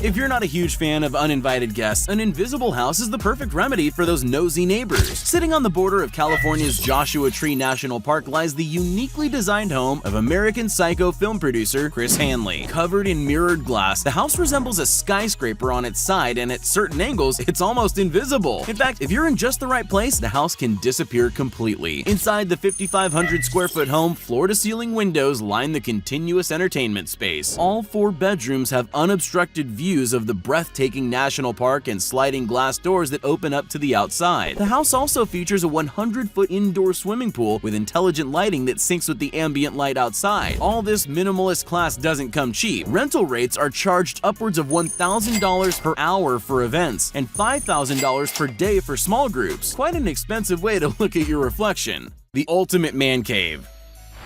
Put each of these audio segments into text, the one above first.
If you're not a huge fan of uninvited guests, an invisible house is the perfect remedy for those nosy neighbors. Sitting on the border of California's Joshua Tree National Park lies the uniquely designed home of American Psycho film producer Chris Hanley. Covered in mirrored glass, the house resembles a skyscraper on its side, and at certain angles, it's almost invisible. In fact, if you're in just the right place, the house can disappear completely. Inside the 5,500 square foot home, floor-to-ceiling windows line the continuous entertainment space. All 4 bedrooms have unobstructed views of the breathtaking national park and sliding glass doors that open up to the outside. The house also features a 100-foot indoor swimming pool with intelligent lighting that syncs with the ambient light outside. All this minimalist class doesn't come cheap. Rental rates are charged upwards of $1,000 per hour for events and $5,000 per day for small groups. Quite an expensive way to look at your reflection. The ultimate man cave.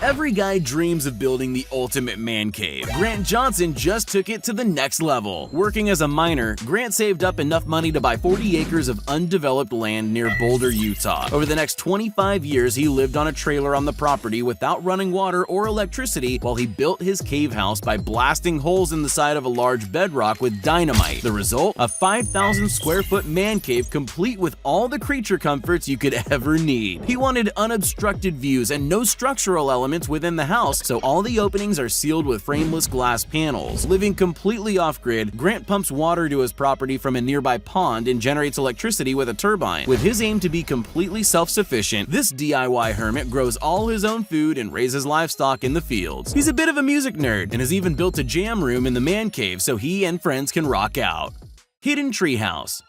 Every guy dreams of building the ultimate man cave. Grant Johnson just took it to the next level. Working as a miner, Grant saved up enough money to buy 40 acres of undeveloped land near Boulder, Utah. Over the next 25 years, he lived on a trailer on the property without running water or electricity while he built his cave house by blasting holes in the side of a large bedrock with dynamite. The result? A 5,000 square foot man cave complete with all the creature comforts you could ever need. He wanted unobstructed views and no structural elements within the house, so all the openings are sealed with frameless glass panels. Living completely off-grid, Grant pumps water to his property from a nearby pond and generates electricity with a turbine. With his aim to be completely self-sufficient, this DIY hermit grows all his own food and raises livestock in the fields. He's a bit of a music nerd and has even built a jam room in the man cave so he and friends can rock out. Hidden treehouse.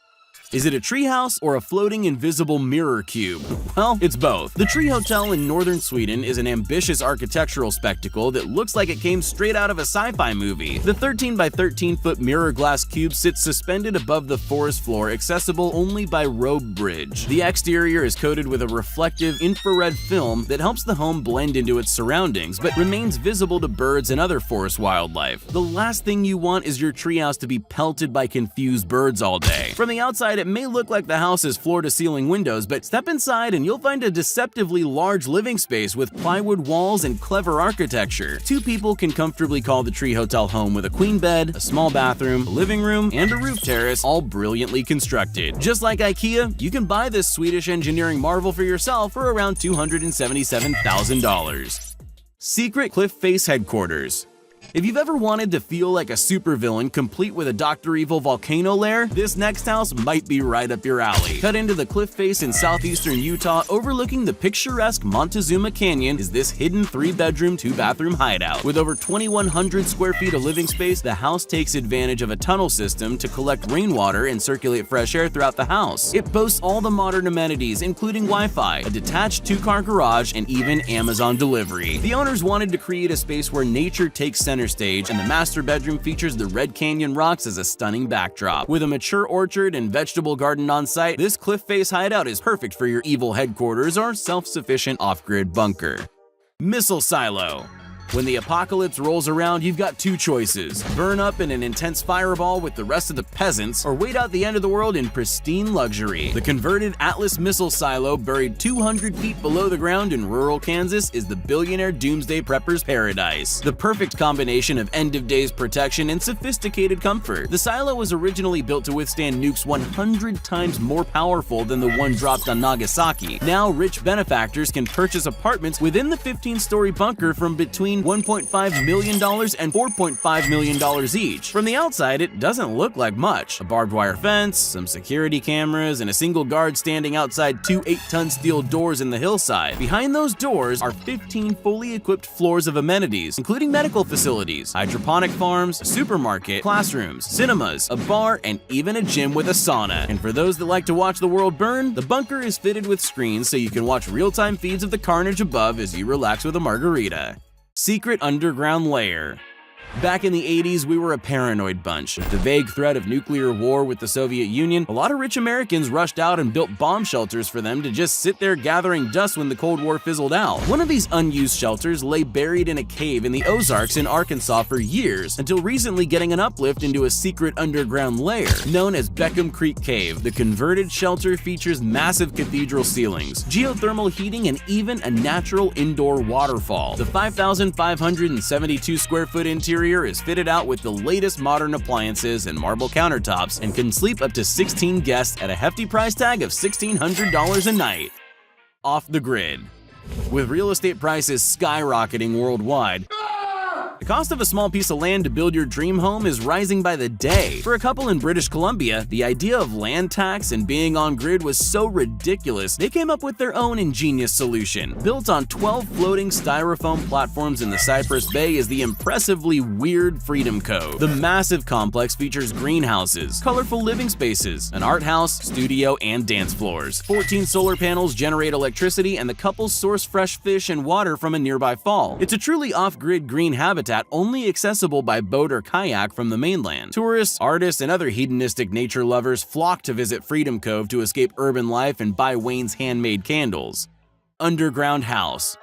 Is it a treehouse or a floating invisible mirror cube? Well, it's both. The Tree Hotel in northern Sweden is an ambitious architectural spectacle that looks like it came straight out of a sci-fi movie. The 13 by 13 foot mirror glass cube sits suspended above the forest floor, accessible only by rope bridge. The exterior is coated with a reflective infrared film that helps the home blend into its surroundings, but remains visible to birds and other forest wildlife. The last thing you want is your treehouse to be pelted by confused birds all day. From the outside, it may look like the house has floor-to-ceiling windows, but step inside and you'll find a deceptively large living space with plywood walls and clever architecture. 2 people can comfortably call the Tree Hotel home with a queen bed, a small bathroom, a living room, and a roof terrace, all brilliantly constructed. Just like IKEA, you can buy this Swedish engineering marvel for yourself for around $277,000. Secret cliff face headquarters. If you've ever wanted to feel like a supervillain complete with a Dr. Evil volcano lair, this next house might be right up your alley. Cut into the cliff face in southeastern Utah, overlooking the picturesque Montezuma Canyon, is this hidden 3-bedroom, 2-bathroom hideout. With over 2,100 square feet of living space, the house takes advantage of a tunnel system to collect rainwater and circulate fresh air throughout the house. It boasts all the modern amenities, including Wi-Fi, a detached 2-car garage, and even Amazon delivery. The owners wanted to create a space where nature takes center stage, and the master bedroom features the Red Canyon rocks as a stunning backdrop. With a mature orchard and vegetable garden on site, this cliff face hideout is perfect for your evil headquarters or self-sufficient off-grid bunker. Missile silo. When the apocalypse rolls around, you've got 2 choices: burn up in an intense fireball with the rest of the peasants, or wait out the end of the world in pristine luxury. The converted Atlas missile silo, buried 200 feet below the ground in rural Kansas, is the billionaire doomsday prepper's paradise. The perfect combination of end-of-days protection and sophisticated comfort. The silo was originally built to withstand nukes 100 times more powerful than the one dropped on Nagasaki. Now, rich benefactors can purchase apartments within the 15-story bunker from between $1.5 million and $4.5 million each. From the outside, it doesn't look like much. A barbed wire fence, some security cameras, and a single guard standing outside 2 8-ton steel doors in the hillside. Behind those doors are 15 fully equipped floors of amenities, including medical facilities, hydroponic farms, a supermarket, classrooms, cinemas, a bar, and even a gym with a sauna. And for those that like to watch the world burn, the bunker is fitted with screens so you can watch real-time feeds of the carnage above as you relax with a margarita. Secret underground lair. Back in the 80s, we were a paranoid bunch. With the vague threat of nuclear war with the Soviet Union, a lot of rich Americans rushed out and built bomb shelters for them to just sit there gathering dust when the Cold War fizzled out. One of these unused shelters lay buried in a cave in the Ozarks in Arkansas for years, until recently getting an uplift into a secret underground lair known as Beckham Creek Cave. The converted shelter features massive cathedral ceilings, geothermal heating, and even a natural indoor waterfall. The 5,572 square foot interior interior is fitted out with the latest modern appliances and marble countertops and can sleep up to 16 guests at a hefty price tag of $1,600 a night. Off the grid. With real estate prices skyrocketing worldwide, the cost of a small piece of land to build your dream home is rising by the day. For a couple in British Columbia, the idea of land tax and being on grid was so ridiculous, they came up with their own ingenious solution. Built on 12 floating styrofoam platforms in the Cypress Bay is the impressively weird Freedom Cove. The massive complex features greenhouses, colorful living spaces, an art house, studio, and dance floors. 14 solar panels generate electricity, and the couple source fresh fish and water from a nearby fall. It's a truly off-grid green habitat only accessible by boat or kayak from the mainland. Tourists, artists, and other hedonistic nature lovers flock to visit Freedom Cove to escape urban life and buy Wayne's handmade candles. Underground house.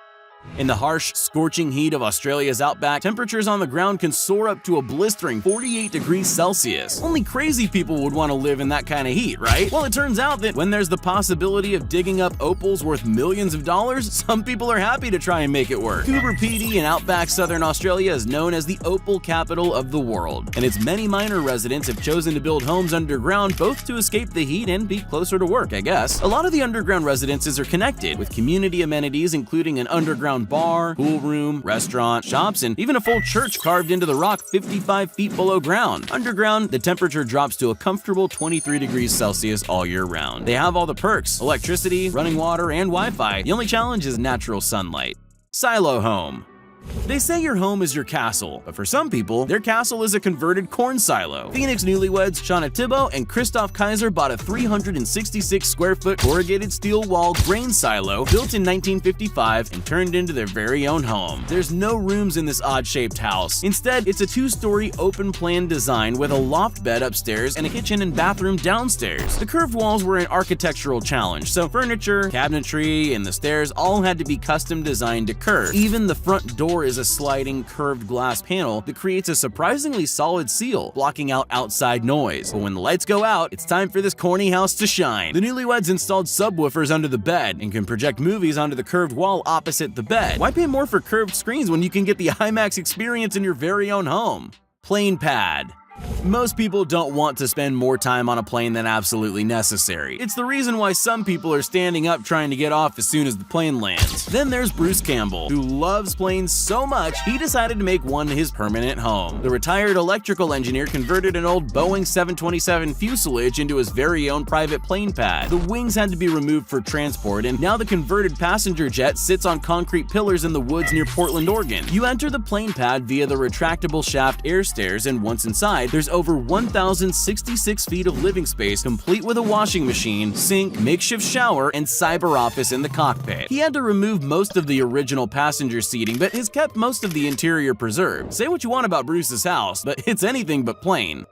In the harsh, scorching heat of Australia's outback, temperatures on the ground can soar up to a blistering 48 degrees Celsius. Only crazy people would want to live in that kind of heat, right? Well, it turns out that when there's the possibility of digging up opals worth millions of dollars, some people are happy to try and make it work. Coober Pedy in outback southern Australia is known as the opal capital of the world, and its many minor residents have chosen to build homes underground both to escape the heat and be closer to work, I guess. A lot of the underground residences are connected, with community amenities including an underground bar, pool room, restaurant, shops, and even a full church carved into the rock 55 feet below ground. Underground, the temperature drops to a comfortable 23 degrees Celsius all year round. They have all the perks: electricity, running water, and Wi-Fi. The only challenge is natural sunlight. Silo home. They say your home is your castle, but for some people, their castle is a converted corn silo. Phoenix newlyweds Shauna Thibault and Christoph Kaiser bought a 366-square-foot corrugated steel wall grain silo built in 1955 and turned into their very own home. There's no rooms in this odd-shaped house. Instead, it's a 2-story open-plan design with a loft bed upstairs and a kitchen and bathroom downstairs. The curved walls were an architectural challenge, so furniture, cabinetry, and the stairs all had to be custom designed to curve. Even the front door is a sliding curved glass panel that creates a surprisingly solid seal, blocking out outside noise. But when the lights go out, it's time for this corny house to shine. The newlyweds installed subwoofers under the bed and can project movies onto the curved wall opposite the bed. Why pay more for curved screens when you can get the IMAX experience in your very own home? Plane pad. Most people don't want to spend more time on a plane than absolutely necessary. It's the reason why some people are standing up trying to get off as soon as the plane lands. Then there's Bruce Campbell, who loves planes so much he decided to make one his permanent home. The retired electrical engineer converted an old Boeing 727 fuselage into his very own private plane pad. The wings had to be removed for transport, and now the converted passenger jet sits on concrete pillars in the woods near Portland, Oregon. You enter the plane pad via the retractable shaft air stairs, and once inside, there's over 1,066 feet of living space, complete with a washing machine, sink, makeshift shower, and cyber office in the cockpit. He had to remove most of the original passenger seating, but has kept most of the interior preserved. Say what you want about Bruce's house, but it's anything but plain.